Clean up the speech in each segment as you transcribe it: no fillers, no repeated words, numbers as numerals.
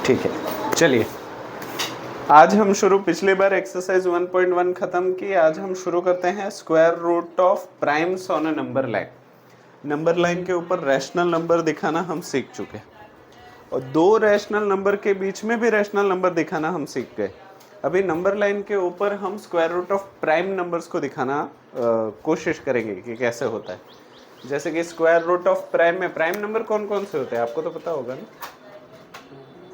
ठीक है, चलिए आज हम शुरू, पिछली बार एक्सरसाइज 1.1 खत्म की। आज हम शुरू करते हैं square root of primes on a number line. Number line के ऊपर रैशनल नंबर दिखाना हम सीख चुके हैं और दो रैशनल नंबर के बीच में भी रैशनल नंबर दिखाना हम सीख गए। अभी नंबर लाइन के ऊपर हम square root of prime numbers को दिखाना कोशिश करेंगे कि कैसे होता है। जैसे कि स्क्वायर रूट ऑफ प्राइम में प्राइम नंबर कौन कौन से होते हैं आपको तो पता होगा ना।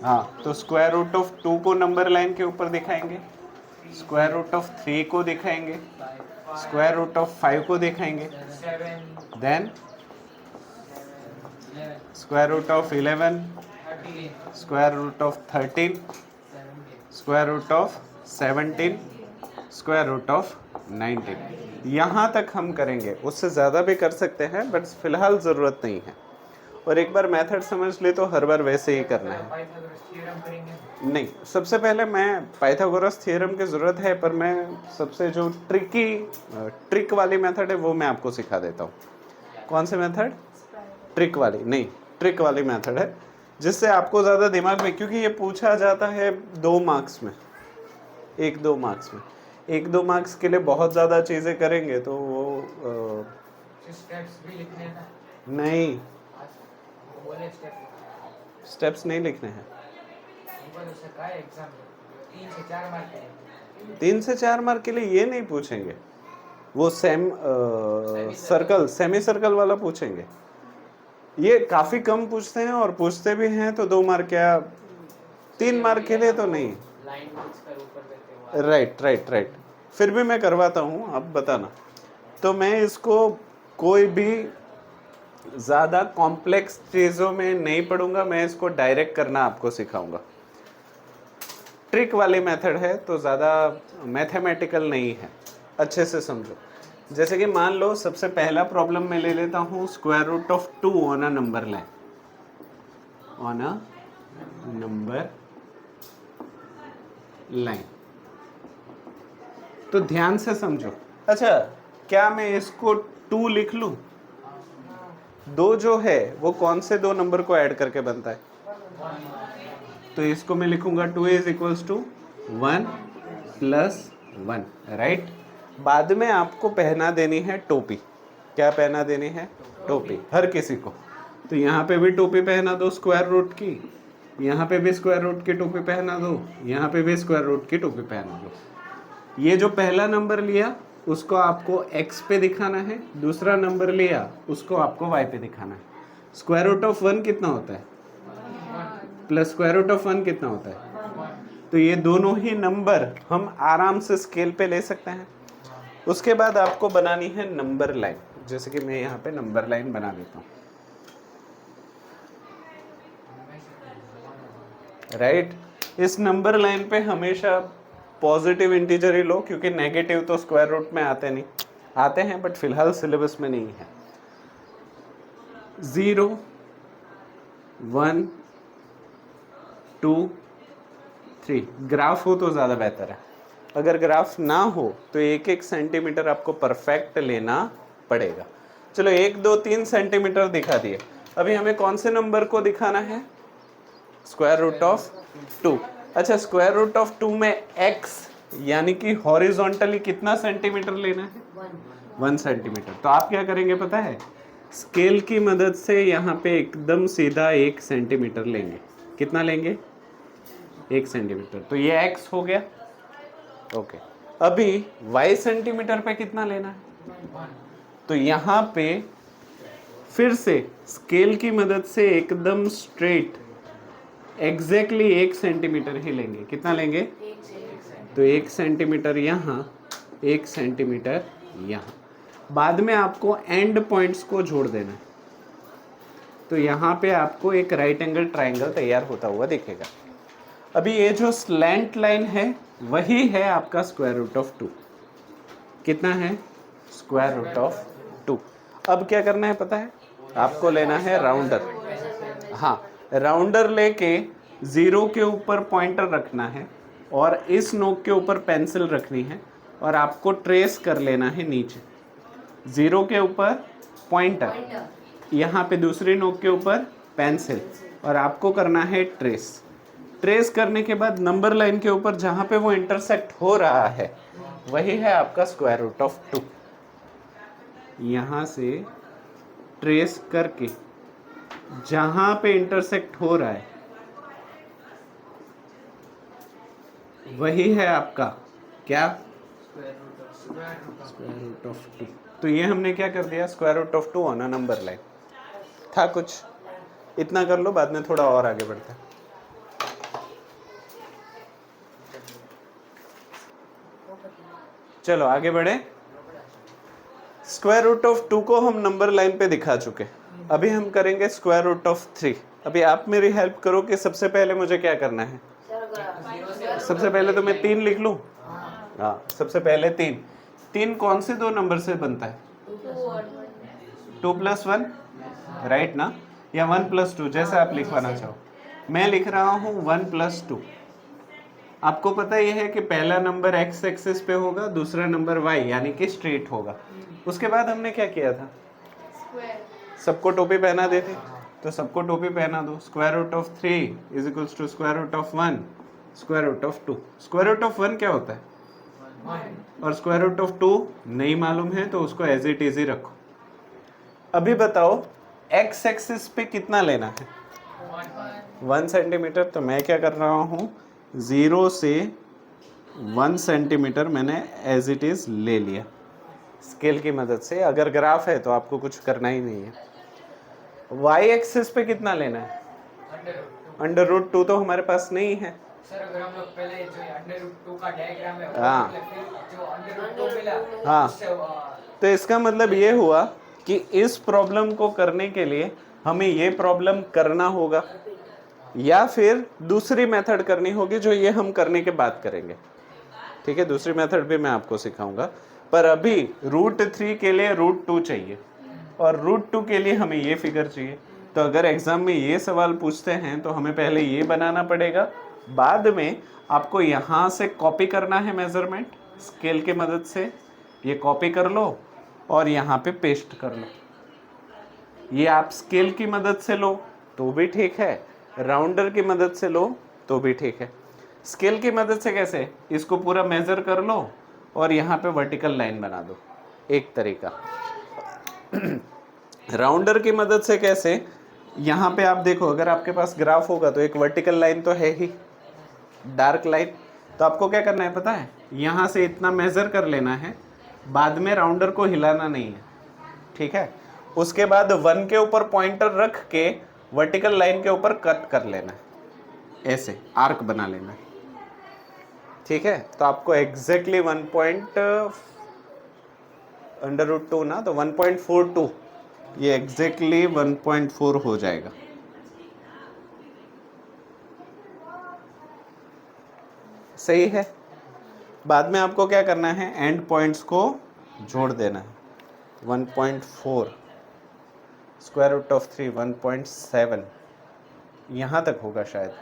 हाँ, तो स्क्वायर रूट ऑफ 2 को नंबर लाइन के ऊपर दिखाएंगे, स्क्वायर रूट ऑफ 3 को दिखाएंगे, स्क्वायर रूट ऑफ 5 को दिखाएंगे, then square root of 11, square root of 13, square root of 17, square root of 19। यहाँ तक हम करेंगे, उससे ज़्यादा भी कर सकते हैं बट फिलहाल ज़रूरत नहीं है। और एक बार मेथड समझ ले तो हर बार वैसे ही करना है। नहीं, सबसे पहले मैं पाइथागोरस थ्योरम की ज़रूरत है, पर मैं सबसे जो ट्रिक वाली मेथड है वो मैं आपको सिखा देता हूँ। कौन से मेथड? ट्रिक वाली नहीं, ट्रिक वाली मेथड है जिससे आपको ज़्यादा दिमाग में, क्योंकि ये पूछा जाता है 2 मार्क्स में, 1-2 मार्क्स में। 1-2 मार्क्स के लिए बहुत ज़्यादा चीज़ें करेंगे तो वो नहीं, स्टेप्स नहीं लिखने हैं। 3 से 4 मार्क के लिए ये नहीं पूछेंगे, वो सेमी सर्कल वाला पूछेंगे। ये काफ़ी कम पूछते हैं और पूछते भी हैं तो 2 मार्क क्या 3 मार्क के लिए तो नहीं। राइट, फिर भी मैं करवाता हूँ, अब बताना। तो मैं इसको कोई भी ज़्यादा कॉम्प्लेक्स चीज़ों में नहीं पढ़ूंगा, मैं इसको डायरेक्ट करना आपको सिखाऊंगा। ट्रिक वाली मेथड है तो ज़्यादा मैथमेटिकल नहीं है, अच्छे से समझो। जैसे कि मान लो सबसे पहला प्रॉब्लम मैं ले लेता हूँ square root of 2 on a number line, on a number line. तो ध्यान से समझो। अच्छा, क्या मैं इसको 2 लिख लूँ? 2 जो है वो कौन से 2 नंबर को ऐड करके बनता है? तो इसको मैं लिखूंगा 2 is equals to 1 plus 1, right. बाद में आपको पहना देनी है टोपी। क्या पहना देनी है? टोपी, हर किसी को। तो यहाँ पे भी टोपी पहना दो स्क्वायर रूट की, यहाँ पे भी स्क्वायर रूट की टोपी पहना दो, यहाँ पे भी स्क्वायर रूट की टोपी पहना दो। ये जो पहला नंबर लिया उसको आपको x पे दिखाना है, दूसरा नंबर लिया उसको आपको y पे दिखाना है। स्क्वायर रूट ऑफ 1 कितना होता है? प्लस स्क्वायर रूट ऑफ 1 कितना होता है? तो ये दोनों ही नंबर हम आराम से स्केल पे ले सकते हैं। उसके बाद आपको बनानी है नंबर लाइन, जैसे कि मैं यहाँ पे नंबर लाइन बना देता हूँ, राइट। इस नंबर लाइन पे हमेशा पॉजिटिव इंटीजर ही लो, क्योंकि नेगेटिव तो स्क्वायर रूट में आते नहीं, आते हैं बट फिलहाल सिलेबस में नहीं है। 0, 1, 2, 3 ग्राफ हो तो ज़्यादा बेहतर है। अगर ग्राफ ना हो तो 1-1 सेंटीमीटर आपको परफेक्ट लेना पड़ेगा। चलो 1, 2, 3 सेंटीमीटर दिखा दिए। अभी हमें कौन से नंबर को दिखाना है? Square root of 2। अच्छा, स्क्वायर रूट ऑफ 2 में x यानी कि हॉरिजॉन्टली कितना सेंटीमीटर लेना है? 1 सेंटीमीटर। तो आप क्या करेंगे पता है? स्केल की मदद से यहाँ पे एकदम सीधा 1 सेंटीमीटर लेंगे। कितना लेंगे? 1 सेंटीमीटर। तो ये x हो गया, ओके। अभी y सेंटीमीटर पे कितना लेना है? तो यहाँ पे फिर से स्केल की मदद से एकदम स्ट्रेट एग्जैक्टली 1 सेंटीमीटर ही लेंगे। कितना लेंगे? तो 1 सेंटीमीटर यहाँ, 1 सेंटीमीटर यहाँ। बाद में आपको एंड पॉइंट्स को जोड़ देना है, तो यहाँ पे आपको एक राइट एंगल ट्राइंगल तैयार होता हुआ दिखेगा। अभी ये जो स्लैंट लाइन है वही है आपका स्क्वायर रूट ऑफ 2। कितना है? Square root of 2। अब क्या करना है पता है? आपको लेना है राउंडर। हाँ, राउंडर लेके 0 के ऊपर पॉइंटर रखना है और इस नोक के ऊपर पेंसिल रखनी है और आपको ट्रेस कर लेना है नीचे। 0 के ऊपर पॉइंटर, यहाँ पे दूसरी नोक के ऊपर पेंसिल, और आपको करना है ट्रेस। ट्रेस करने के बाद नंबर लाइन के ऊपर जहां पे वो इंटरसेक्ट हो रहा है वही है आपका स्क्वायर रूट ऑफ 2। यहां से ट्रेस करके जहां पे इंटरसेक्ट हो रहा है वही है आपका क्या, स्क्वायर रूट ऑफ 2। तो ये हमने क्या कर दिया, square root of 2 on a number line. था कुछ, इतना कर लो, बाद में थोड़ा और आगे बढ़ते हैं। चलो आगे बढ़े। स्क्वायर रूट ऑफ 2 को हम नंबर लाइन पे दिखा चुके, अभी हम करेंगे स्क्वायर रूट ऑफ 3। अभी आप मेरी हेल्प करो कि सबसे पहले मुझे क्या करना है। सबसे पहले तो मैं 3 लिख लूं। हाँ, सबसे पहले 3 कौन से दो नंबर से बनता है, 2 + 1 राइट ना, या 1 + 2, जैसे आप लिखवाना चाहो। मैं लिख रहा हूँ 1 + 2। आपको पता यह है कि पहला नंबर x एक्सिस पे होगा, दूसरा नंबर y यानी कि स्ट्रेट होगा। उसके बाद हमने क्या किया था, सबको टोपी पहना देते, तो सबको टोपी पहना दो। Square root of 3 = square root of 1 square root of 2। Square root of 1 क्या होता है, और स्क्वायर रूट ऑफ 2 नहीं मालूम है, तो उसको एज इट इज ही रखो। अभी बताओ x एक्सिस पे कितना लेना है, 1 सेंटीमीटर। तो मैं क्या कर रहा हूँ, 0 से 1 सेंटीमीटर मैंने एज इट इज ले लिया स्केल की मदद से। अगर ग्राफ है तो आपको कुछ करना ही नहीं है। y एक्सिस पे कितना लेना है, √2 तो हमारे पास नहीं है। सर अगर हम लोग पहले जो √2 का डायग्राम है, हाँ। फिर जो √2 मिला, हाँ, उससे तो इसका मतलब ये हुआ कि इस प्रॉब्लम को करने के लिए हमें ये प्रॉब्लम करना होगा, या फिर दूसरी मेथड करनी होगी जो ये हम करने के बाद करेंगे। ठीक है, दूसरी मेथड भी मैं आपको सिखाऊंगा, पर अभी √3 के लिए √2 चाहिए, और √2 के लिए हमें ये फिगर चाहिए। तो अगर एग्जाम में ये सवाल पूछते हैं तो हमें पहले ये बनाना पड़ेगा, बाद में आपको यहाँ से कॉपी करना है मेजरमेंट स्केल की मदद से। ये कॉपी कर लो और यहाँ पे पेस्ट कर लो। ये आप स्केल की मदद से लो तो भी ठीक है, राउंडर की मदद से लो तो भी ठीक है। स्केल की मदद से कैसे, इसको पूरा मेजर कर लो और यहाँ पे वर्टिकल लाइन बना दो, एक तरीका। राउंडर की मदद से कैसे, यहाँ पे आप देखो, अगर आपके पास ग्राफ होगा तो एक वर्टिकल लाइन तो है ही, डार्क लाइन। तो आपको क्या करना है पता है, यहाँ से इतना मेजर कर लेना है, बाद में राउंडर को हिलाना नहीं है। ठीक है, उसके बाद 1 के ऊपर पॉइंटर रख के वर्टिकल लाइन के ऊपर कट कर लेना है, ऐसे आर्क बना लेना है। ठीक है, तो आपको एग्जैक्टली 1 √2 ना, तो 1.42, ये एग्जैक्टली 1.4 हो जाएगा। सही है। बाद में आपको क्या करना है, एंड पॉइंट्स को जोड़ देना है। 1.4 स्क्वायर रूट ऑफ 3 1.7, यहाँ तक होगा शायद।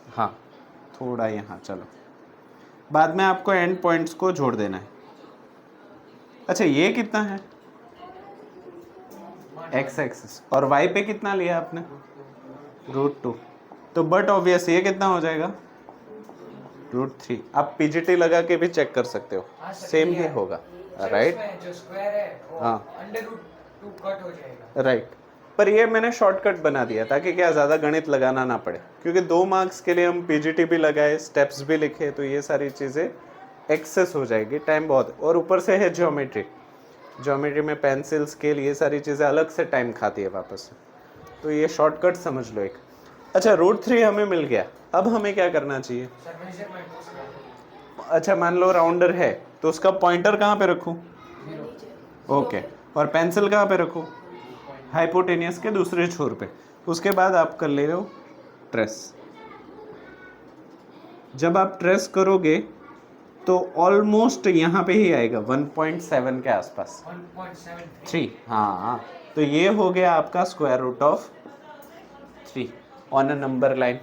हाँ, थोड़ा यहाँ, चलो। बाद में आपको एंड पॉइंट्स को जोड़ देना है। अच्छा, ये कितना है, x एक्सिस, और y पे कितना लिया आपने, √2। तो बट ऑब्वियस ये कितना हो जाएगा, √3। आप पीजीटी लगा के भी चेक कर सकते हो, सेम ही होगा, राइट। जो स्क्वायर है वो √2 कट हो जाएगा, राइट। पर ये मैंने शॉर्टकट बना दिया ताकि क्या ज़्यादा गणित लगाना ना पड़े, क्योंकि 2 मार्क्स के लिए हम पीजीटी भी लगाए, स्टेप्स भी लिखे, तो ये सारी चीज़ें एक्सेस हो जाएगी, टाइम बहुत। और ऊपर से है ज्योमेट्री में पेंसिल स्केल, ये सारी चीज़ें अलग से टाइम खाती है वापस से, तो ये शॉर्टकट समझ लो एक। अच्छा, √3 हमें मिल गया, अब हमें क्या करना चाहिए। अच्छा, मान लो राउंडर है तो उसका पॉइंटर कहाँ पे रखूँ, ओके, और पेंसिल कहाँ पे रखूँ, हाइपोटेनियस के दूसरे छोर पे। उसके बाद आप कर ले रहे हो ट्रेस। जब आप ट्रेस करोगे तो ऑलमोस्ट यहाँ पे ही आएगा 1.7 के आसपास, 1.73। हाँ, तो ये हो गया आपका square root of 3 on a number line.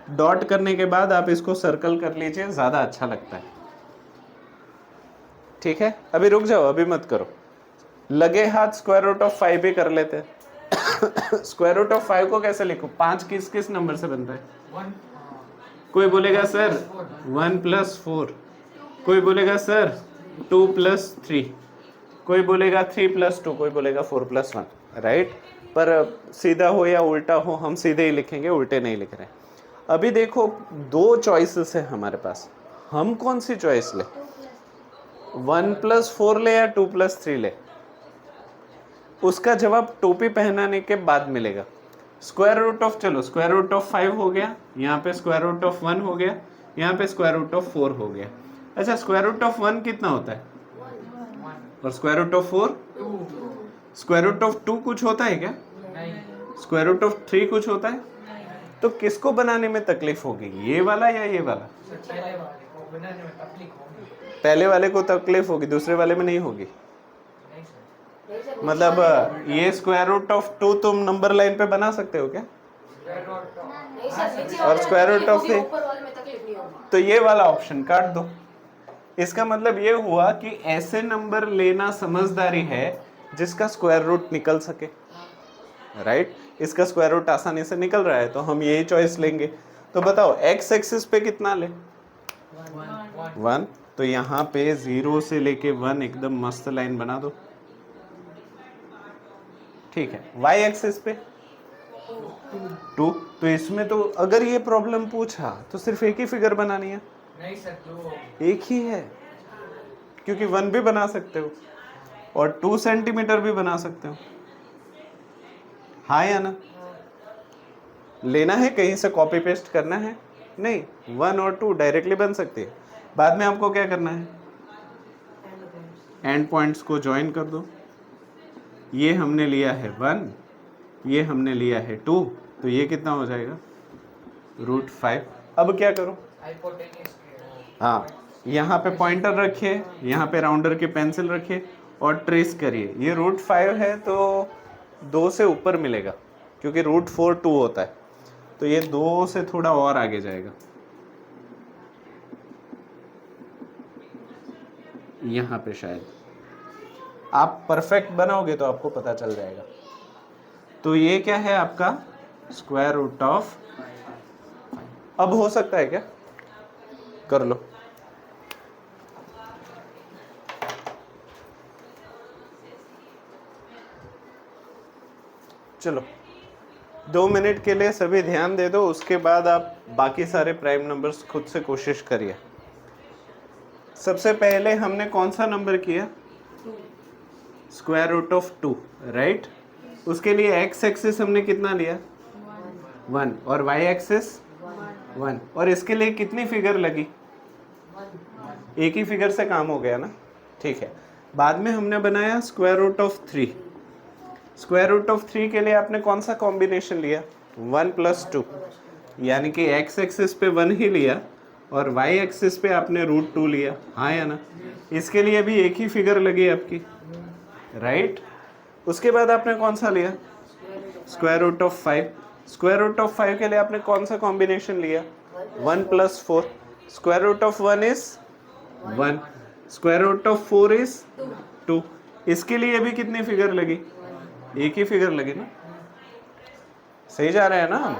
Dot करने के बाद आप इसको सर्कल कर लीजिए, ज़्यादा अच्छा लगता है। ठीक है, अभी रुक जाओ, अभी मत करो, लगे हाथ स्क्वायर रूट ऑफ 5 भी कर लेते हैं। स्क्वायर रूट ऑफ 5 को कैसे लिखूं? 5 किस किस नंबर से बनता है? 1 कोई बोलेगा सर 1 प्लस 4, कोई बोलेगा सर 2 प्लस 3, कोई बोलेगा 3 प्लस 2, कोई बोलेगा 4 प्लस 1, राइट। पर सीधा हो या उल्टा हो, हम सीधे ही लिखेंगे, उल्टे नहीं लिख रहे। अभी देखो 2 चॉइसेस है हमारे पास, हम कौन सी चॉइस ले? 1 प्लस 4 ले या 2 प्लस 3 ले? उसका जवाब टोपी पहनाने के बाद मिलेगा। स्क्वायर रूट ऑफ, चलो स्क्वायर रूट ऑफ 5 हो गया, यहाँ पे स्क्वायर रूट ऑफ 1 हो गया, यहाँ पे स्क्वायर रूट ऑफ 4 हो गया। अच्छा, स्क्वायर रूट ऑफ 1 कितना होता है? और square root of 4? 2 square root of 2 कुछ होता है क्या? नहीं स्क्वायर रूट ऑफ 3 कुछ होता है? तो किसको बनाने में तकलीफ होगी, ये वाला या ये वाला? सर, पहले वाले को बनाने में तकलीफ होगी। पहले वाले को तकलीफ होगी, दूसरे वाले में नहीं होगी। नहीं सर, मतलब ये स्क्वायर रूट ऑफ 2 तुम नंबर लाइन पे बना सकते हो क्या? स्क्वायर रूट ऑफ नहीं सर, नीचे और वाले स्क्वायर में रूट ऑफ तकलीफ होगी, थ्री? ऊपर वाले में तकलीफ नहीं होगी। तो ये वाला ऑप्शन काट दो। इसका मतलब ये हुआ कि ऐसे नंबर लेना समझदारी है जिसका स्क्वायर रूट निकल सके, राइट। इसका स्क्वायर रूट आसानी से निकल रहा है तो हम यही चॉइस लेंगे। तो बताओ एक्स एक्सिस पे कितना ले? 1। तो यहाँ पे 0 से लेके 1 एकदम मस्त लाइन बना दो, ठीक है। वाई एक्सिस पे 2। तो इसमें तो अगर ये प्रॉब्लम पूछा तो सिर्फ एक ही फिगर बनानी है, नहीं सर, 2 एक ही है, क्योंकि 1 भी बना सकते हो और 2 सेंटीमीटर भी बना सकते हो, हाँ या ना? लेना है कहीं से कॉपी पेस्ट करना है नहीं, 1 और 2 डायरेक्टली बन सकती है। बाद में आपको क्या करना है? एंड पॉइंट्स को ज्वाइन कर दो। ये हमने लिया है 1, ये हमने लिया है 2, तो ये कितना हो जाएगा? √5। अब क्या करो? हाइपोटेन्यूज हाँ, यहाँ पे पॉइंटर रखिए, यहाँ पे राउंडर की पेंसिल रखिए और ट्रेस करिए। ये √5 है तो 2 से ऊपर मिलेगा, क्योंकि √4 2 होता है, तो ये 2 से थोड़ा और आगे जाएगा। यहाँ पे शायद आप परफेक्ट बनाओगे तो आपको पता चल जाएगा। तो ये क्या है आपका? Square root of. अब हो सकता है क्या? कर लो। चलो 2 मिनट के लिए सभी ध्यान दे दो, उसके बाद आप बाकी सारे प्राइम नंबर्स खुद से कोशिश करिए। सबसे पहले हमने कौन सा नंबर किया? Square root of 2, right. उसके लिए एक्स एक्सिस हमने कितना लिया? 1 और वाई एक्सिस 1। और इसके लिए कितनी फिगर लगी? एक ही फिगर से काम हो गया ना, ठीक है। बाद में हमने बनाया square root of 3। Square root of 3 के लिए आपने कौन सा कॉम्बिनेशन लिया? 1 प्लस 2, यानी कि एक्स एक्सिस पे 1 ही लिया और वाई एक्सिस पे आपने √2 लिया, हाँ या ना? इसके लिए भी एक ही फिगर लगी आपकी, राइट। उसके बाद आपने कौन सा लिया? Square root of 5। Square root of 5 के लिए आपने कौन सा कॉम्बिनेशन लिया? 1 plus 4। Square root of 1 is 1, square root of 4 is 2। इसके लिए भी कितनी फिगर लगी? एक ही फिगर लगी ना, सही जा रहा है ना हम?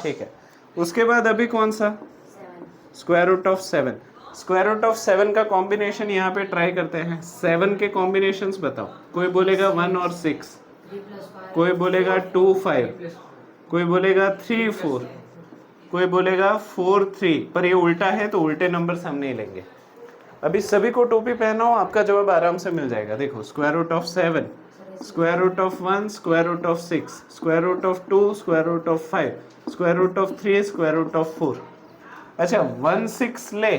ठीक है। उसके बाद अभी कौन सा? Square root of 7। Square root of 7 का कॉम्बिनेशन यहाँ पे ट्राई करते हैं। 7 के कॉम्बिनेशंस बताओ। कोई बोलेगा 1 और 6, कोई बोलेगा 2 5, कोई बोलेगा 3 4, कोई बोलेगा 4 3। पर ये उल्टा है तो उल्टे नंबर्स हम नहीं लेंगे। अभी सभी को टोपी पहनाओ, आपका जवाब आराम से मिल जाएगा। देखो square root of 7, square root of 1, square root of 6, square root of 2, square root of 5, square root of 3, square root of 4। अच्छा 1 6 ले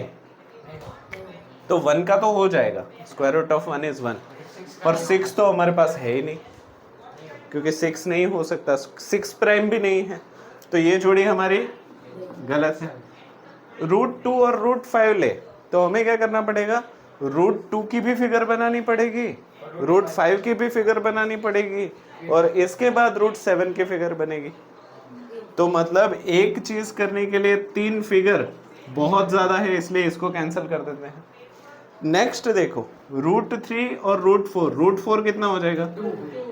तो 1 का तो हो जाएगा, स्क्वायर रूट ऑफ 1 इज 1, पर 6 तो हमारे पास है ही नहीं, क्योंकि 6 नहीं हो सकता, 6 प्राइम भी नहीं है, तो ये जोड़ी हमारी गलत है। √2 और √5 ले तो हमें क्या करना पड़ेगा? √2 की भी फिगर बनानी पड़ेगी, √5 की भी फिगर बनानी पड़ेगी और इसके बाद √7 की फिगर बनेगी। तो मतलब एक चीज करने के लिए 3 फिगर बहुत ज्यादा है, इसलिए इसको कैंसिल कर देते हैं। नेक्स्ट देखो √3 और √4। √4 कितना हो जाएगा?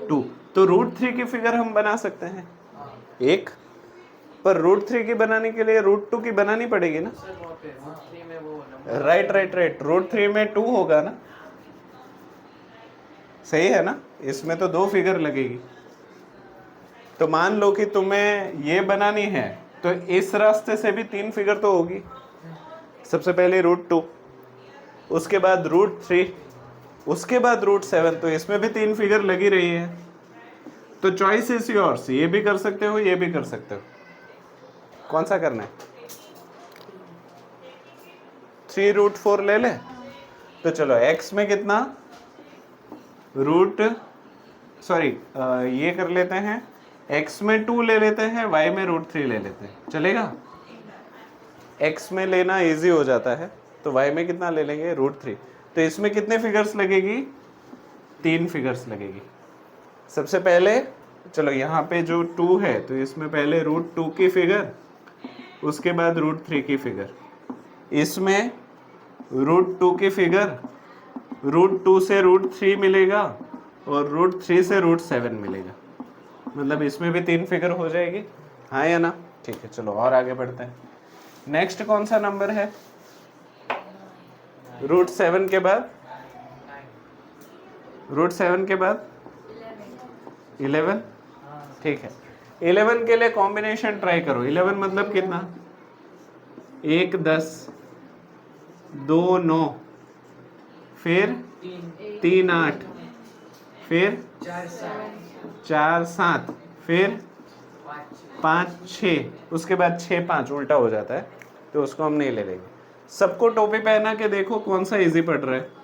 2। तो √3 की फिगर हम बना सकते हैं एक, पर √3 की बनाने के लिए √2 की बनानी पड़ेगी ना। सर वहाँ पे √3 में वो नंबर राइट राइट राइट, √3 में 2 होगा ना, सही है ना। इसमें तो 2 फिगर लगेगी। तो मान लो कि तुम्हें ये बनानी है तो इस रास्ते से भी 3 फिगर तो होगी। सबसे पहले √2, उसके बाद √3, उसके बाद √7, तो इसमें भी 3 फिगर लगी रही है। तो चॉइस इज योर्स, ये भी कर सकते हो, ये भी कर सकते हो। कौन सा करना है? 3√4 ले ले। तो चलो x में कितना ये कर लेते हैं, x में 2 ले लेते हैं, y में √3 ले लेते हैं, चलेगा। x में लेना इजी हो जाता है, तो y में कितना ले लेंगे? √3। तो इसमें कितने फिगर्स लगेगी? 3 फिगर्स लगेगी। सबसे पहले चलो यहाँ पे जो 2 है तो इसमें पहले √2 की फिगर, उसके बाद √3 की फिगर, इसमें √2 की फिगर, √2 से √3 मिलेगा और √3 से √7 मिलेगा। मतलब इसमें भी 3 फिगर हो जाएगी, हाँ या ना? ठीक है, चलो और आगे बढ़ते हैं। नेक्स्ट कौन सा नंबर है? √7 के बाद, √7 के बाद 11। ठीक है, 11 के लिए कॉम्बिनेशन ट्राई करो। 11 मतलब कितना? 1 10, 2 9, फिर 3 8, फिर 4 7, फिर 5 6, उसके बाद 6 5 उल्टा हो जाता है, तो उसको हम नहीं ले लेंगे। सबको टोपी पहना के देखो कौन सा इजी पड़ रहा है।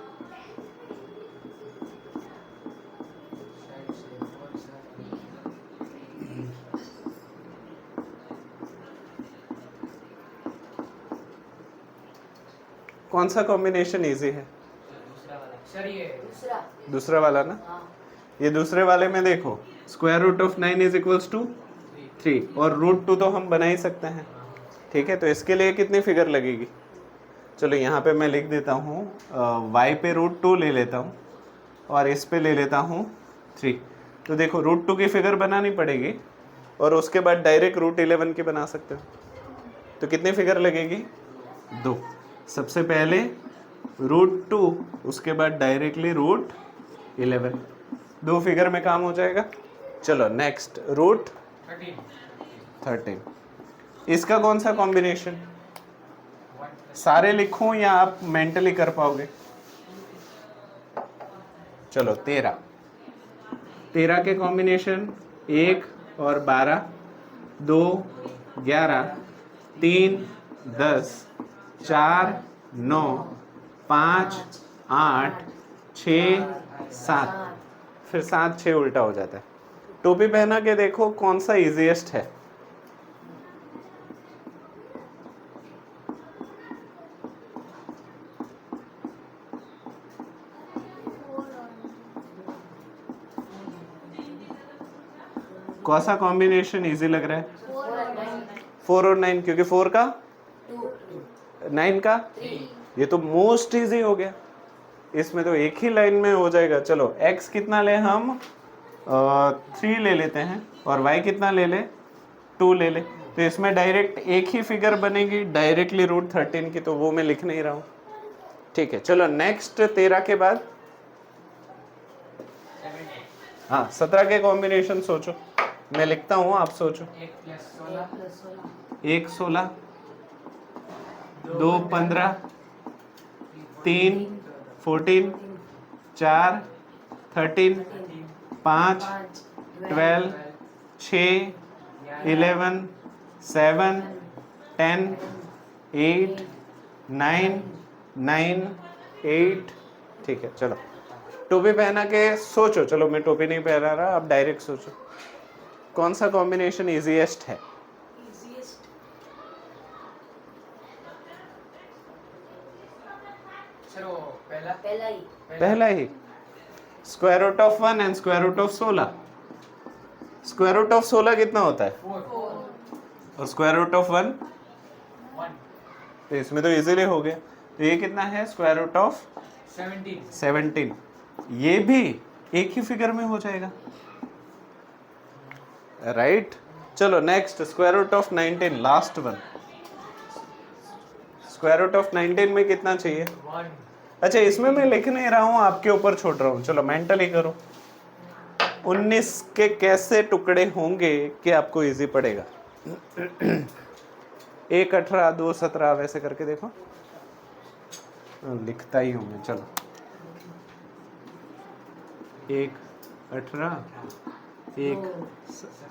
कौन सा कॉम्बिनेशन इजी है? सर ये दूसरा। दूसरा वाला ना। हाँ। ये दूसरे वाले में देखो, √9 = 3 और √2 तो हम बना ही सकते हैं। ठीक है, तो इसके लिए कितनी फिगर लगेगी? चलो यहाँ पे मैं लिख देता हूँ, y पे √2 ले लेता हूँ और इस पे ले लेता हूँ 3। तो देखो √2 की फिगर बनानी पड़ेगी और उसके बाद डायरेक्ट √11 की बना सकते हो। तो कितनी फिगर लगेगी? 2। सबसे पहले √2, उसके बाद डायरेक्टली √11, 2 फिगर में काम हो जाएगा। चलो नेक्स्ट √13। इसका कौन सा कॉम्बिनेशन? सारे लिखूं या आप मेंटली कर पाओगे? चलो 13 के कॉम्बिनेशन 1 और 12, 2 11, 3 10, 4 9, 5 8, 6 7, फिर 7 6 उल्टा हो जाता है। टोपी पहना के देखो कौन सा इजीएस्ट है। कौन सा कॉम्बिनेशन इजी लग रहा है? 4 और 9, क्योंकि 4 का 9 का 3। ये तो मोस्ट इजी हो गया। इसमें तो एक ही लाइन में हो जाएगा। चलो x कितना ले हम? 3 ले लेते हैं और y कितना ले ले? 2 ले ले। तो इसमें डायरेक्ट एक ही फिगर बनेगी डायरेक्टली √13 की, तो वो मैं लिख नहीं रहा हूँ। ठीक है, चलो नेक्स्ट 13 के बाद, हाँ 17 के कॉम्बिनेशन सोचो। मैं लिखता हूँ, आप सोचो। 1 16, 2 15, 3 14, 4 13, 5 12, 6 11, 7 10, 8 9 9 8। ठीक है, चलो टोपी पहना के सोचो। चलो मैं टोपी नहीं पहना रहा, आप डायरेक्ट सोचो कौन सा कॉम्बिनेशन इजीएस्ट है। सर वो पहला पहला ही। √1 एंड √16। √16 कितना होता है? 4 और √1? 1 तो इसमें तो इजीली हो गया। तो ये कितना है? √17। 17 ये भी एक ही फिगर में हो जाएगा। राइट। चलो next, square root of 19, last one. Square root of 19 में कितना चाहिए? 1 अच्छा, इसमें मैं लिख नहीं रहा हूँ, आपके ऊपर छोड़ रहा हूँ। चलो मेंटली करो। 19 के कैसे टुकड़े होंगे कि आपको इजी पड़ेगा? 1 18 2 17 वैसे करके देखो। लिखता ही हूँ मैं। चलो 1 18 1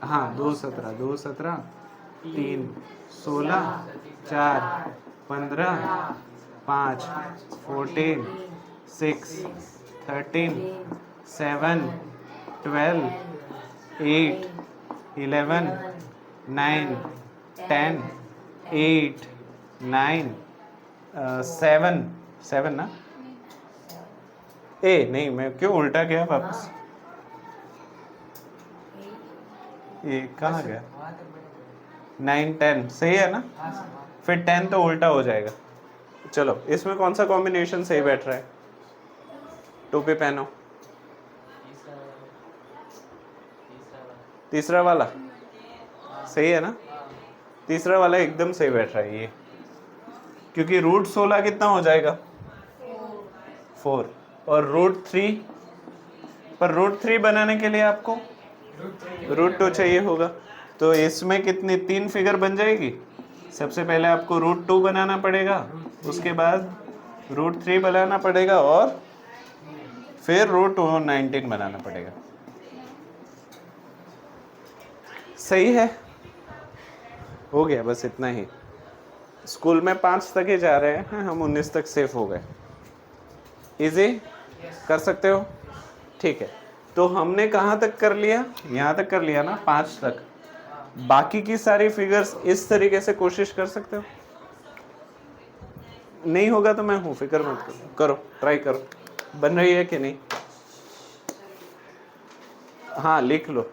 हाँ 2 17 2 17 3 16 4 15 5 14 6 13 7 12 8 11 9 10 8 9 7 7 ना? ए नहीं, मैं क्यों उल्टा गया वापस? ये कहाँ गया? 9 10 सही है ना? फिर 10 तो उल्टा हो जाएगा। चलो इसमें कौन सा कॉम्बिनेशन सही बैठ रहा है? टोपी पहनो। तीसरा वाला सही है ना? तीसरा वाला एकदम सही बैठ रहा है ये, क्योंकि रूट 16 कितना हो जाएगा? 4। और रूट 3, पर रूट 3 बनाने के लिए आपको रूट 2 चाहिए होगा। तो इसमें कितनी 3 फिगर बन जाएगी? सबसे पहले आपको रूट 2 बनाना पड़ेगा, उसके बाद रूट 3 बनाना पड़ेगा, और फिर रूट 19 बनाना पड़ेगा। सही है? हो गया, बस इतना ही। स्कूल में 5 तक ही जा रहे हैं, हम 19 तक सेफ हो गए। इजी कर सकते हो? ठीक है। तो हमने कहाँ तक कर लिया? यहाँ तक कर लिया ना, 5 तक। बाकी की सारी फिगर्स इस तरीके से कोशिश कर सकते हो। नहीं होगा तो मैं हूँ, फिक्र मत करो, करो ट्राई करो। बन रही है कि नहीं? हाँ लिख लो।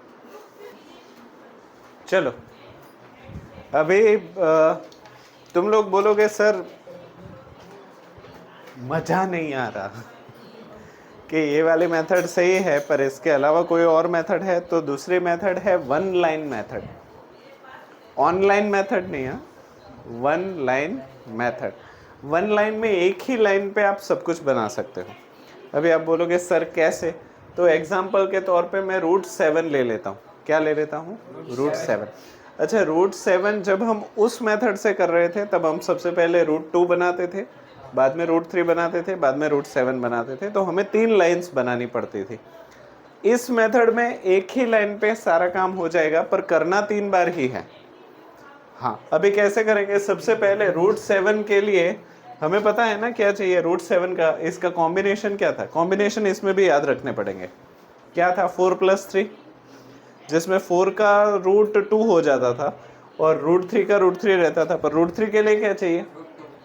चलो अभी तुम लोग बोलोगे सर मजा नहीं आ रहा कि ये वाली मेथड सही है, पर इसके अलावा कोई और मेथड है? तो दूसरी मेथड है one line method. Online method नहीं है, one line method. One line में एक ही लाइन पे आप सब कुछ बना सकते हो। अभी आप बोलोगे सर कैसे? तो एग्जाम्पल के तौर पे मैं रूट 7 ले लेता हूँ। क्या ले लेता हूँ? रूट 7। अच्छा, रूट 7 जब हम उस मेथड से कर रहे थे तब हम सबसे पहले रूट 2 बनाते थे, बाद में रूट 3 बनाते थे, बाद में रूट 7 बनाते थे। तो हमें 3 लाइंस बनानी पड़ती थी। इस मेथड में एक ही लाइन पे सारा काम हो जाएगा, पर करना 3 बार ही है। हाँ, अभी कैसे करेंगे? सबसे पहले रूट 7 के लिए हमें पता है ना क्या चाहिए? रूट 7 का इसका कॉम्बिनेशन क्या था? कॉम्बिनेशन इसमें भी याद रखने पड़ेंगे। क्या था? 4 + 3, जिसमें 4 का रूट 2 हो जाता था और रूट 3 का रूट 3 रहता था। पर रूट 3 के लिए क्या चाहिए?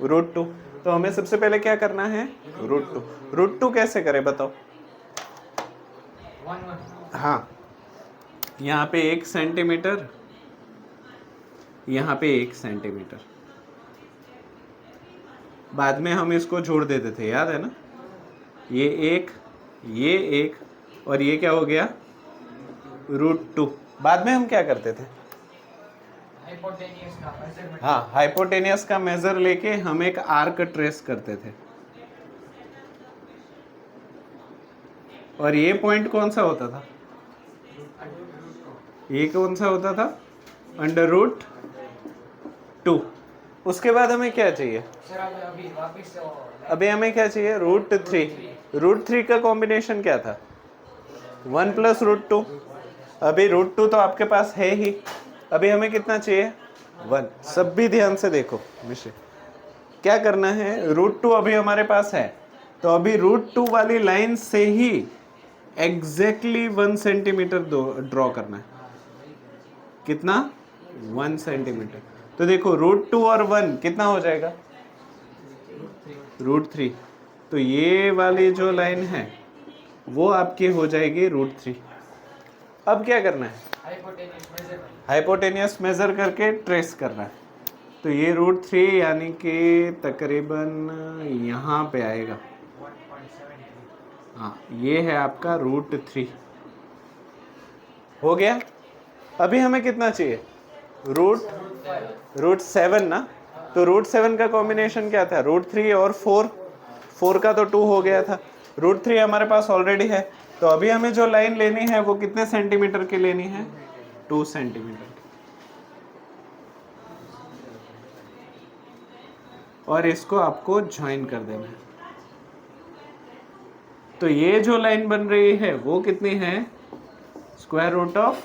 रूट 2। तो हमें सबसे पहले क्या करना है? रूट 2। रूट 2 कैसे करें बताओ? 1 हाँ, यहाँ पे 1 सेंटीमीटर, यहाँ पे 1 सेंटीमीटर। बाद में हम इसको जोड़ देते थे, याद है ना? ये 1, ये 1, और ये क्या हो गया? रूट 2। बाद में हम क्या करते थे? हाइपोटेनियस का मेजरमेंट। हाँ, हाइपोटेनियस का मेजर लेके हम एक आर्क ट्रेस करते थे। और ये पॉइंट कौन सा होता था? ये कौन सा होता था? Under root 2। उसके बाद हमें क्या चाहिए? सर अभी वापस से अभी हमें क्या चाहिए? रूट 3। रूट 3 का कॉम्बिनेशन क्या था? 1 + रूट 2। अभी रूट 2 तो आपके पास है ही। अभी हमें कितना चाहिए? 1। सब भी ध्यान से देखो मिश्र, क्या करना है? रूट 2 अभी हमारे पास है, तो अभी रूट 2 वाली लाइन से ही एग्जैक्टली 1 सेंटीमीटर ड्रॉ करना है। कितना? 1 सेंटीमीटर। तो देखो रूट 2 और 1 कितना हो जाएगा? रूट 3। तो ये वाली जो लाइन है वो आपकी हो जाएगी रूट 3। अब क्या करना है? Hypotenuse measurement. हाइपोटेनियस मेजर करके ट्रेस करना है। तो ये रूट 3 यानी कि तकरीबन यहाँ पे आएगा। 1.73। हाँ, ये है आपका रूट 3। हो गया? अभी हमें कितना चाहिए? रूट 7 ना, तो रूट 7 का कॉम्बिनेशन क्या था? रूट 3 और 4, 4 का तो 2 हो गया था, रूट 3 हमारे पास ऑलरेडी है। तो अभी हमें जो लाइन लेनी है वो कितने सेंटीमीटर की लेनी है? 2 सेंटीमीटर। और इसको आपको ज्वाइन कर देना है। तो ये जो लाइन बन रही है वो कितनी है? Square root of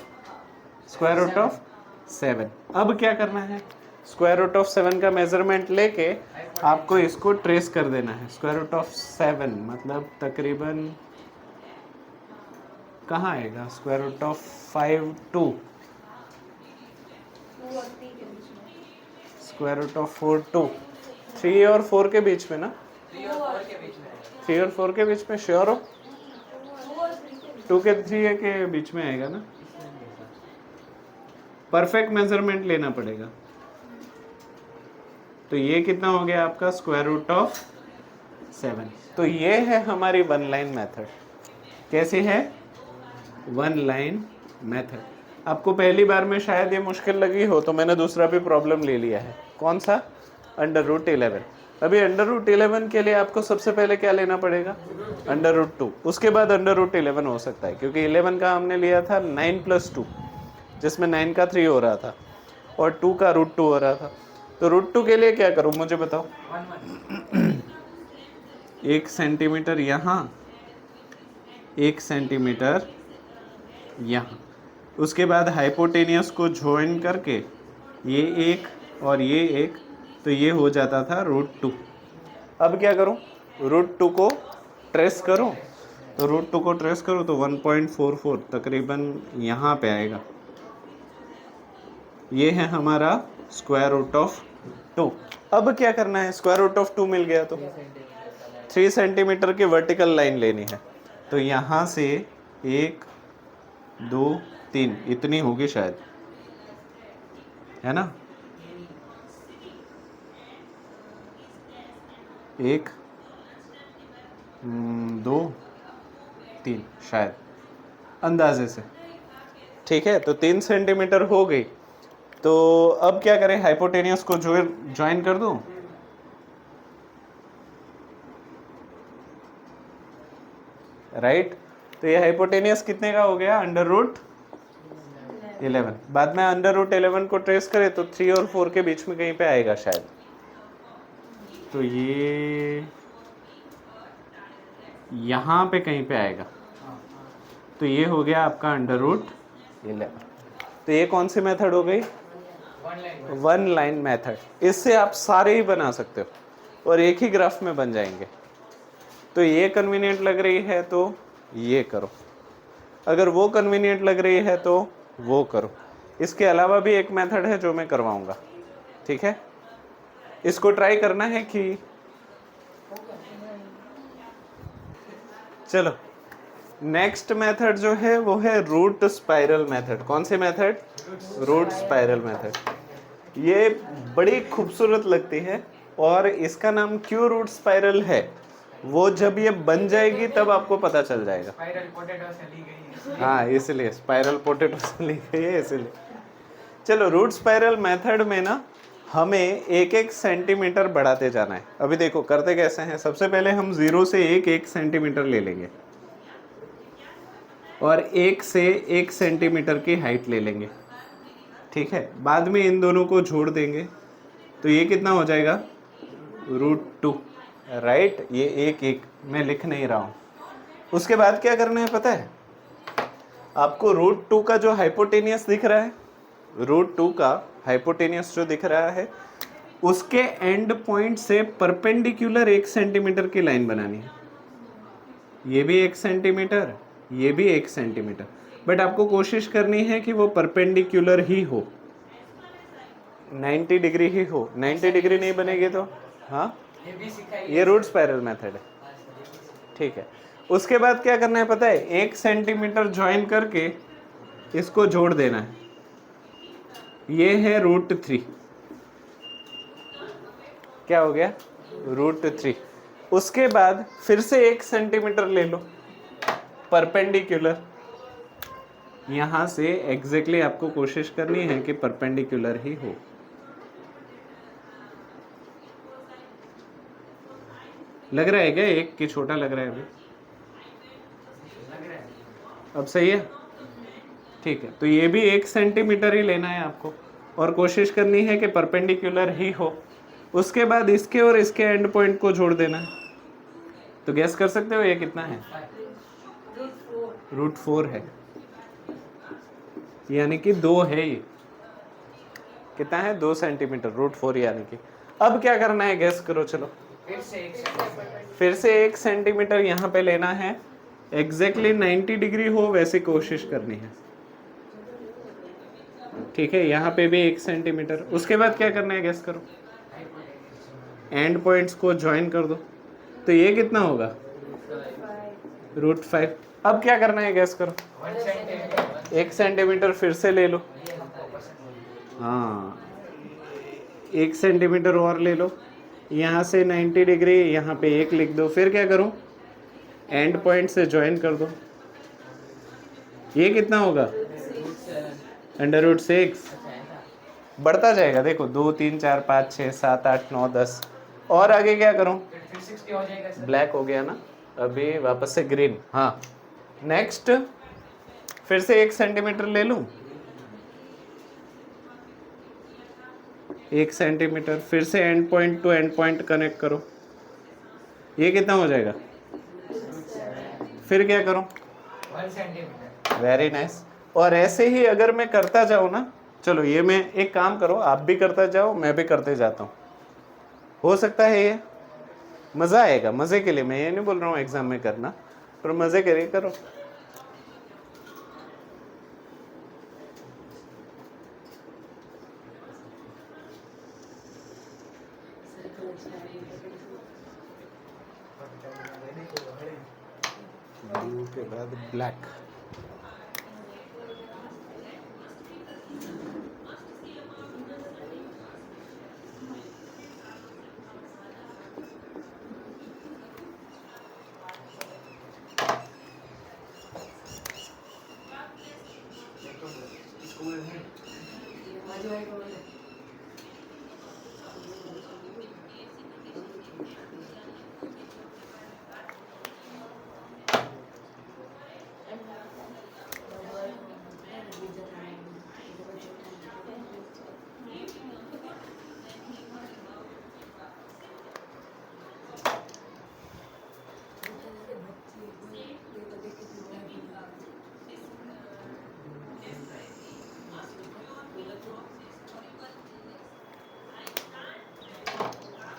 7। अब क्या करना है? स्क्वायर रूट ऑफ 7 का मेजरमेंट लेके आपको इसको ट्रेस कर देना है। स्क्वायर रूट ऑफ 7 मतलब तकरीबन कहाँ आएगा? Square root of 5 2, square root of 4 2, 3 और 4 के बीच में ना? 3 और 4 के बीच में है। 3 और 4 के बीच में, श्योर हो? 2 के 3 के बीच में आएगा ना? परफेक्ट मेजरमेंट लेना पड़ेगा। तो ये कितना हो गया आपका? Square root of 7। तो ये है हमारी वन लाइन मेथड। कैसी है? One line method. आपको पहली बार में शायद ये मुश्किल लगी हो तो मैंने दूसरा भी प्रॉब्लम ले लिया है। कौन सा? Under root 11। अभी अंडर रूट 11 के लिए आपको सबसे पहले क्या लेना पड़ेगा? Under root 2। उसके बाद अंडर रूट 11 हो सकता है, क्योंकि 11 का हमने लिया था 9 + 2, जिसमें 9 का 3 हो रहा था और 2 का रूट 2 हो रहा था। तो रूट 2 के लिए क्या करूं मुझे बताओ? 1 सेंटीमीटर यहाँ, 1 सेंटीमीटर यहाँ। उसके बाद हाइपोटेनियस को ज्वाइन करके ये एक और ये एक, तो ये हो जाता था रूट 2। अब क्या करूं? रूट 2 को ट्रेस करूं, तो रूट 2 को ट्रेस करूं तो 1.44 तकरीबन यहाँ पे आएगा। ये है हमारा स्क्वायर रूट ऑफ 2। अब क्या करना है? स्क्वायर रूट ऑफ 2 मिल गया तो 3 सेंटीमीटर की वर्टिकल लाइन लेनी है। तो यहाँ से 1 2 3 इतनी होगी शायद, है ना? 1 2 3 शायद, अंदाजे से। ठीक है, तो 3 सेंटीमीटर हो गई। तो अब क्या करें? हाइपोटेनियस को ज्वाइन कर दूं? राइट। तो ये हाइपोटेनियस कितने का हो गया? Under root 11। बाद में अंडर रूट 11 को ट्रेस करें तो 3 और 4 के बीच में कहीं पे आएगा शायद। तो ये यहाँ पे कहीं पे आएगा। तो ये हो गया आपका अंडर रूट 11। तो ये कौन सी मेथड हो गई? One line method. इससे आप सारे ही बना सकते हो और एक ही ग्राफ में बन जाएंगे। तो ये कन्वीनियंट लग रही है तो ये करो, अगर वो कन्वीनियंट लग रही है तो वो करो। इसके अलावा भी एक मेथड है जो मैं करवाऊंगा, ठीक है? इसको ट्राई करना है कि चलो नेक्स्ट मेथड जो है वो है रूट स्पाइरल मेथड। कौन सी मेथड? Root spiral method. ये बड़ी खूबसूरत लगती है और इसका नाम क्यों रूट स्पाइरल है वो जब ये बन जाएगी तब आपको पता चल जाएगा। स्पाइरल पोटैटो से ली गई है। हाँ, इसलिए स्पाइरल पोटैटो से ली गई है इसलिए। चलो, रूट स्पाइरल मेथड में ना हमें 1-1 सेंटीमीटर बढ़ाते जाना है। अभी देखो करते कैसे हैं। सबसे पहले हम 0 से 1-1 सेंटीमीटर ले लेंगे और 1 से 1 सेंटीमीटर की हाइट ले लेंगे, ठीक है? बाद में इन दोनों को जोड़ देंगे तो ये कितना हो जाएगा? Root 2, right? ये 1-1 मैं लिख नहीं रहा हूँ। उसके बाद क्या करना है पता है आपको? रूट 2 का जो हाइपोटेनियस दिख रहा है, रूट 2 का हाइपोटेनियस जो दिख रहा है, उसके एंड पॉइंट से परपेंडिकुलर 1 सेंटीमीटर की लाइन बनानी है। ये भी 1 सेंटीमीटर, ये भी 1 सेंटीमीटर, बट आपको कोशिश करनी है कि वो परपेंडिकुलर ही हो, 90 डिग्री ही हो। 90 डिग्री नहीं बनेगी तो हाँ, ये भी सिखाई ये रूट स्पाइरल मेथड है, ठीक है? उसके बाद क्या करना है पता है? 1 सेंटीमीटर ज्वाइन करके इसको जोड़ देना है। ये है रूट 3। क्या हो गया? रूट 3। उसके बाद फिर से 1 सेंटीमीटर ले लो परपेंडिकुलर, यहाँ से एग्जैक्टली आपको कोशिश करनी है कि परपेंडिकुलर ही हो। लग रहा है क्या एक कि छोटा लग रहा है अभी? लग रहा है। अब सही है? ठीक है, तो ये भी 1 सेंटीमीटर ही लेना है आपको और कोशिश करनी है कि परपेंडिकुलर ही हो। उसके बाद इसके और इसके एंड पॉइंट को जोड़ देना है। तो गैस कर सकते हो ये कितना है? √4 है, यानी कि 2 है ये। कितना है? 2 सेंटीमीटर, √4 यानी कि। अब क्या करना है गैस करो, चलो। फिर से 1 सेंटीमीटर यहाँ पे लेना है, एग्जैक्टली 90 डिग्री हो वैसे कोशिश करनी है। ठीक है, यहाँ पे भी 1 सेंटीमीटर। उसके बाद क्या करना है गैस करो? एंड पॉइंट्स को ज्वाइन कर दो। तो ये कितना होगा? √5। अब क्या करना है गैस करो? 1 सेंटीमीटर फिर से ले लो। हाँ, 1 सेंटीमीटर और ले लो। यहाँ से 90 डिग्री, यहाँ पे 1 लिख दो। फिर क्या करूँ? एंड पॉइंट से ज्वाइन कर दो। ये कितना होगा? √6। बढ़ता जाएगा, देखो 2 3 4 5 6 7 8 9 10। और आगे क्या करूँ? फिर 60 हो जाएगा सर। ब्लैक हो गया ना, अभी वापस से ग्रीन। हाँ, नेक्स्ट फिर से 1 सेंटीमीटर ले लूँ। 1 सेंटीमीटर फिर से and point two and point connect करो। ये कितना हो जाएगा? फिर क्या करूँ? 1 सेंटीमीटर। Very nice. और ऐसे ही अगर मैं करता जाऊँ ना, चलो ये मैं एक काम करो, आप भी करता जाओ, मैं भी करते जाता हूँ। हो सकता है ये मज़ा आएगा, मज़े के लिए। मैं ये नहीं बोल रहा हूँ एग्जाम में करना, पर मज़े के लिए करो। ब्लू के बाद ब्लैक।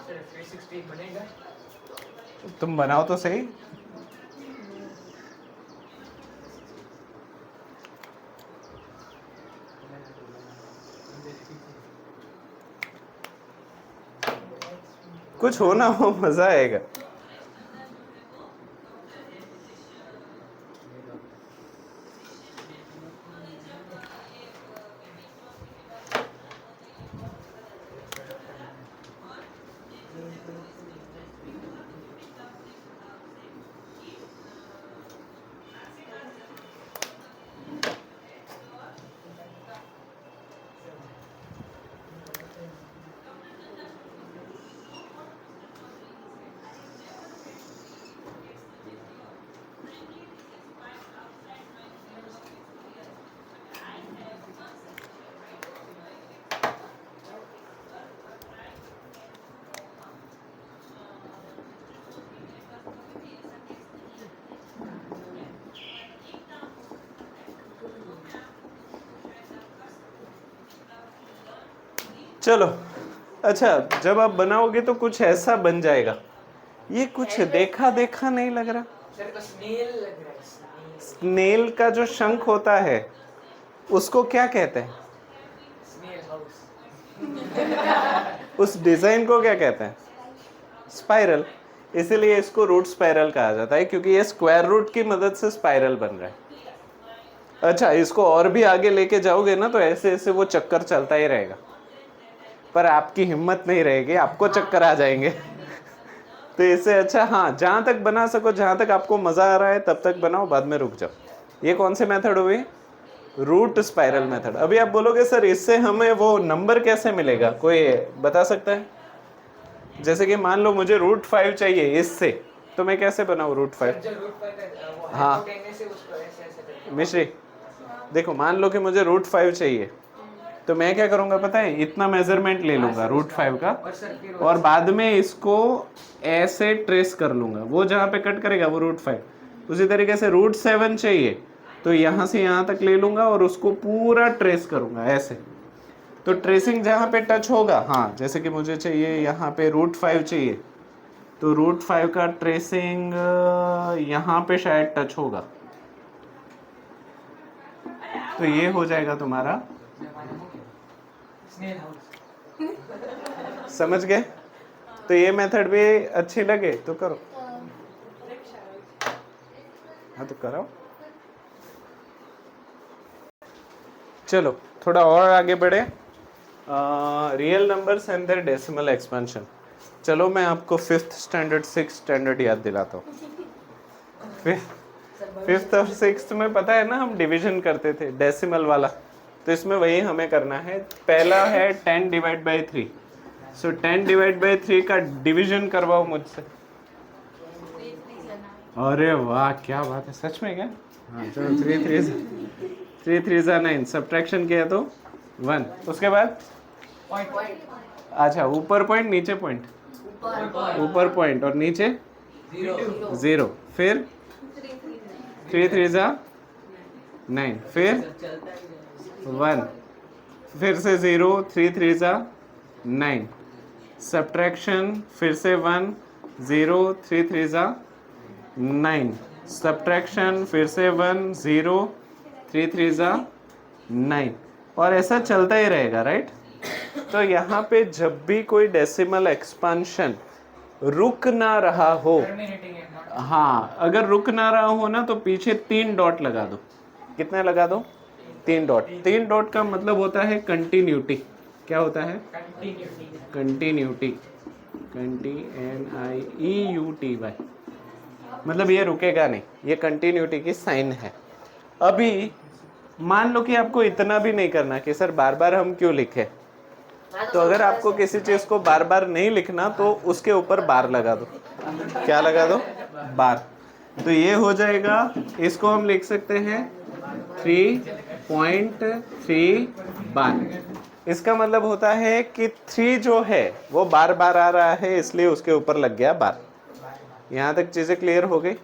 सर 360 बनेगा? तुम बनाओ तो सही। कुछ हो ना हो, मजा आएगा। चलो, अच्छा, जब आप बनाओगे तो कुछ ऐसा बन जाएगा। ये कुछ देखा देखा नहीं लग रहा। सर तो स्नेल लग रहा है। स्नेल का जो शंख होता है उसको क्या कहते हैं? Snail house. उस डिजाइन को क्या कहते हैं? स्पाइरल। इसीलिए इसको रूट स्पाइरल कहा जाता है, क्योंकि ये स्क्वायर रूट की मदद से स्पाइरल बन रहा है। अच्छा, इसको और भी आगे लेके जाओगे ना तो ऐसे ऐसे वो चक्कर चलता ही रहेगा, पर आपकी हिम्मत नहीं रहेगी, आपको चक्कर आ जाएंगे। तो इससे अच्छा, हाँ, जहाँ तक बना सको, जहाँ तक आपको मज़ा आ रहा है तब तक बनाओ, बाद में रुक जाओ। ये कौन से मेथड हुए? Root spiral method. अभी आप बोलोगे सर इससे हमें वो नंबर कैसे मिलेगा, कोई बता सकता है? जैसे कि मान लो मुझे √5 चाहिए इससे, तो मैं कैसे बनाऊँ √5? जो रूट पर वो हाँ। हाइपोटेनस से उसको ऐसे ऐसे करके मिश्री देखो, मान लो कि मुझे √5 चाहिए, तो मैं क्या करूंगा पता है, इतना मेजरमेंट ले लूंगा √5 का और सर फिर और बाद में इसको ऐसे ट्रेस कर लूंगा, वो जहाँ पे कट करेगा वो √5। उसी तरीके से √7 चाहिए तो यहाँ से यहाँ तक ले लूंगा और उसको पूरा ट्रेस करूंगा ऐसे। तो ट्रेसिंग जहाँ पे टच होगा, हाँ जैसे कि मुझे चाहिए यहाँ पे √5 चाहिए, तो √5 का ट्रेसिंग यहाँ पे शायद टच होगा, तो ये हो जाएगा तुम्हारा। Snail house. समझ गए? तो ये मेथड भी अच्छी लगे तो करो। हाँ तो करो। चलो थोड़ा और आगे बढ़े। Real numbers and their decimal expansion. चलो मैं आपको 5th स्टैंडर्ड 6th स्टैंडर्ड याद दिलाता हूँ। 5th और 6th में पता है ना, हम डिवीजन करते थे डेसिमल वाला, तो इसमें वही हमें करना है। पहला है 10/3। सो 10/3 का डिवीजन करवाओ मुझसे। अरे वाह क्या बात है, सच में क्या? हाँ चलो 3 3 9। सब्ट्रैक्शन किया तो 1, उसके बाद अच्छा ऊपर पॉइंट नीचे पॉइंट, ऊपर पॉइंट और नीचे 0, फिर 3 3 9, फिर 1, फिर से 0, 3 3 9। सब्ट्रैक्शन फिर से 1 0 3 3 9। सब्ट्रैक्शन फिर से 1 0 3 3 9, और ऐसा चलता ही रहेगा, राइट? तो यहाँ पे जब भी कोई डेसिमल एक्सपांशन रुक ना रहा हो, टर्मिनेटिंग एंड नॉट हाँ अगर रुक ना रहा हो ना, तो पीछे 3 डॉट लगा दो। कितने लगा दो? 3 डॉट। 3 डॉट का मतलब होता है कंटिन्यूटी। क्या होता है? कंटिन्यूटी। NIEUTY, मतलब ये रुकेगा नहीं, ये कंटिन्यूटी की साइन है। अभी मान लो कि आपको इतना भी नहीं करना कि सर बार बार हम क्यों लिखें, तो अगर आपको किसी चीज को बार बार नहीं लिखना तो उसके ऊपर बार लगा दो। क्या लगा दो? बार। तो ये हो जाएगा, इसको हम लिख सकते हैं 3.3 बार। इसका मतलब होता है कि 3 जो है वो बार बार आ रहा है, इसलिए उसके ऊपर लग गया बार। यहाँ तक चीजें क्लियर हो गई?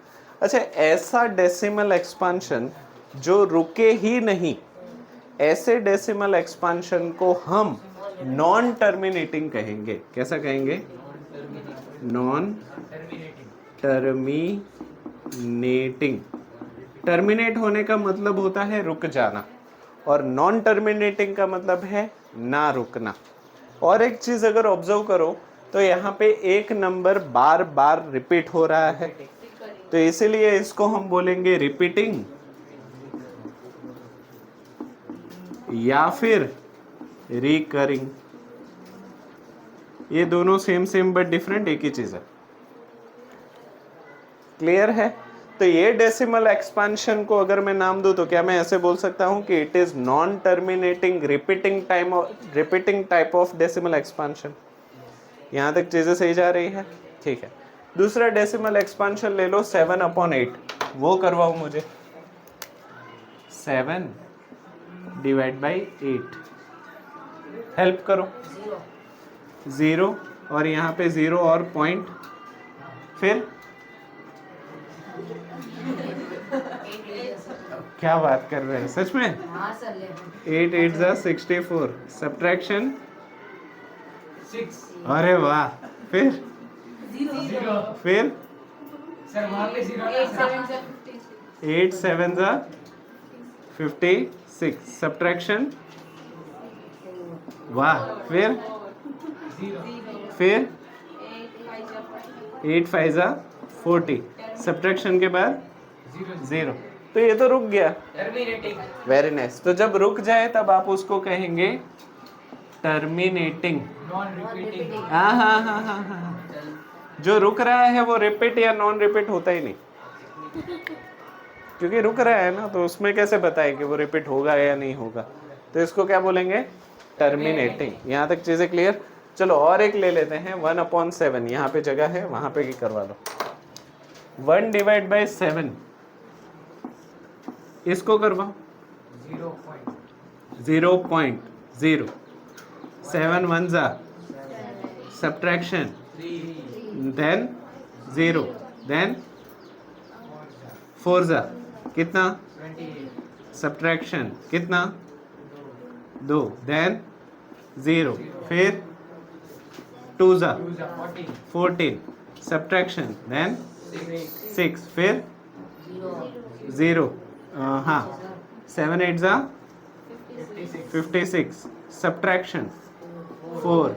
अच्छा, ऐसा डेसिमल एक्सपांशन जो रुके ही नहीं, ऐसे डेसिमल एक्सपांशन को हम नॉन टर्मिनेटिंग कहेंगे। कैसा कहेंगे? Non terminating. टर्मिनेट होने का मतलब होता है रुक जाना, और नॉन टर्मिनेटिंग का मतलब है ना रुकना। और एक चीज अगर ऑब्जर्व करो तो यहाँ पे एक नंबर बार बार रिपीट हो रहा है, तो इसीलिए इसको हम बोलेंगे रिपीटिंग या फिर रिकरिंग। ये दोनों सेम बट डिफरेंट, एक ही चीज है। क्लियर है? तो ये डेसिमल एक्सपांशन को अगर मैं नाम दूं तो क्या मैं ऐसे बोल सकता हूं कि it is non terminating repeating type of decimal expansion. यहां तक चीजें सही जा रही है? ठीक है। दूसरा डेसिमल एक्सपांशन ले लो 7/8, वो करवाओ मुझे। 7/8 हेल्प करो। 0 और यहाँ पे 0 और पॉइंट, फिर क्या बात कर रहे हैं, सच में? 8 8 64। सब्ट्रैक्शन 6 अरे वाह, फिर 0 सर वहाँ पे 0 ना सर 8 7 56। सब्ट्रैक्शन वाह, फिर 8 5 40। सब्ट्रैक्शन के बाद 0। तो ये तो रुक गया। Terminating very nice. तो जब रुक जाए तब आप उसको कहेंगे टर्मिनेटिंग। नॉन रिपीटिंग हाँ। जो रुक रहा है वो रिपीट या नॉन रिपीट होता ही नहीं। क्योंकि रुक रहा है ना, तो उसमें कैसे बताए कि वो रिपीट होगा या नहीं होगा। तो इसको क्या बोलेंगे, टर्मिनेटिंग। यहाँ तक चीज़ें क्लियर। चलो और एक ले लेते हैं, 1/7। यहाँ पे जगह है, वहाँ पे की करवा लो। 1/7 इसको करवाओ 0.0। 7 1 जा सब्ट्रैक्शन, देन 0, देन 4 जा कितना, सब्ट्रैक्शन कितना 2, देन 0, फिर 2 जा 14, सब्ट्रैक्शन, देन 6, फिर 0, हाँ 7 8 जा 56, सब्ट्रैक्शन 4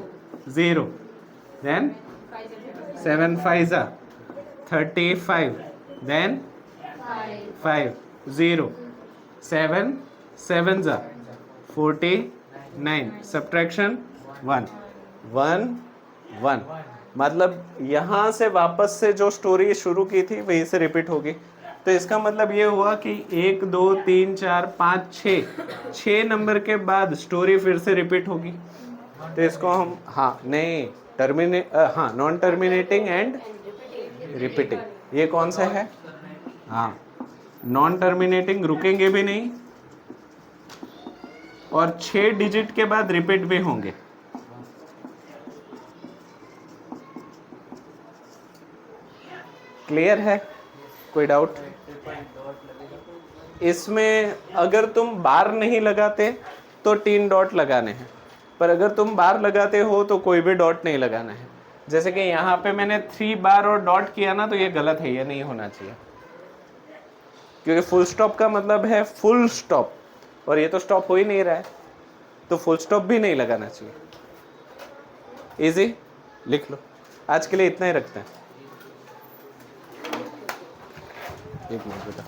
0, देन 7 5 जा 35, देन 5 0, 7 7 जा 49, सब्ट्रैक्शन 1 1 1। मतलब यहाँ से वापस से जो स्टोरी शुरू की थी वहीं से रिपीट होगी। तो इसका मतलब ये हुआ कि 1 2 3 4 5 6 नंबर के बाद स्टोरी फिर से रिपीट होगी। तो इसको हम नॉन टर्मिनेटिंग एंड रिपीटिंग। ये कौन सा है, हाँ नॉन टर्मिनेटिंग, रुकेंगे भी नहीं और 6 डिजिट के बाद रिपीट भी होंगे। क्लियर है, कोई डाउट? इसमें अगर तुम बार नहीं लगाते तो 3 डॉट लगाने हैं, पर अगर तुम बार लगाते हो तो कोई भी डॉट नहीं लगाना है। जैसे कि यहाँ पे मैंने 3 बार और डॉट किया ना, तो ये गलत है, ये नहीं होना चाहिए, क्योंकि फुल स्टॉप का मतलब है फुल स्टॉप, और ये तो स्टॉप हो ही नहीं रहा है, तो फुल स्टॉप भी नहीं लगाना चाहिए। इजी, लिख लो। आज के लिए इतना ही रखते हैं। एक मिनट बेटा।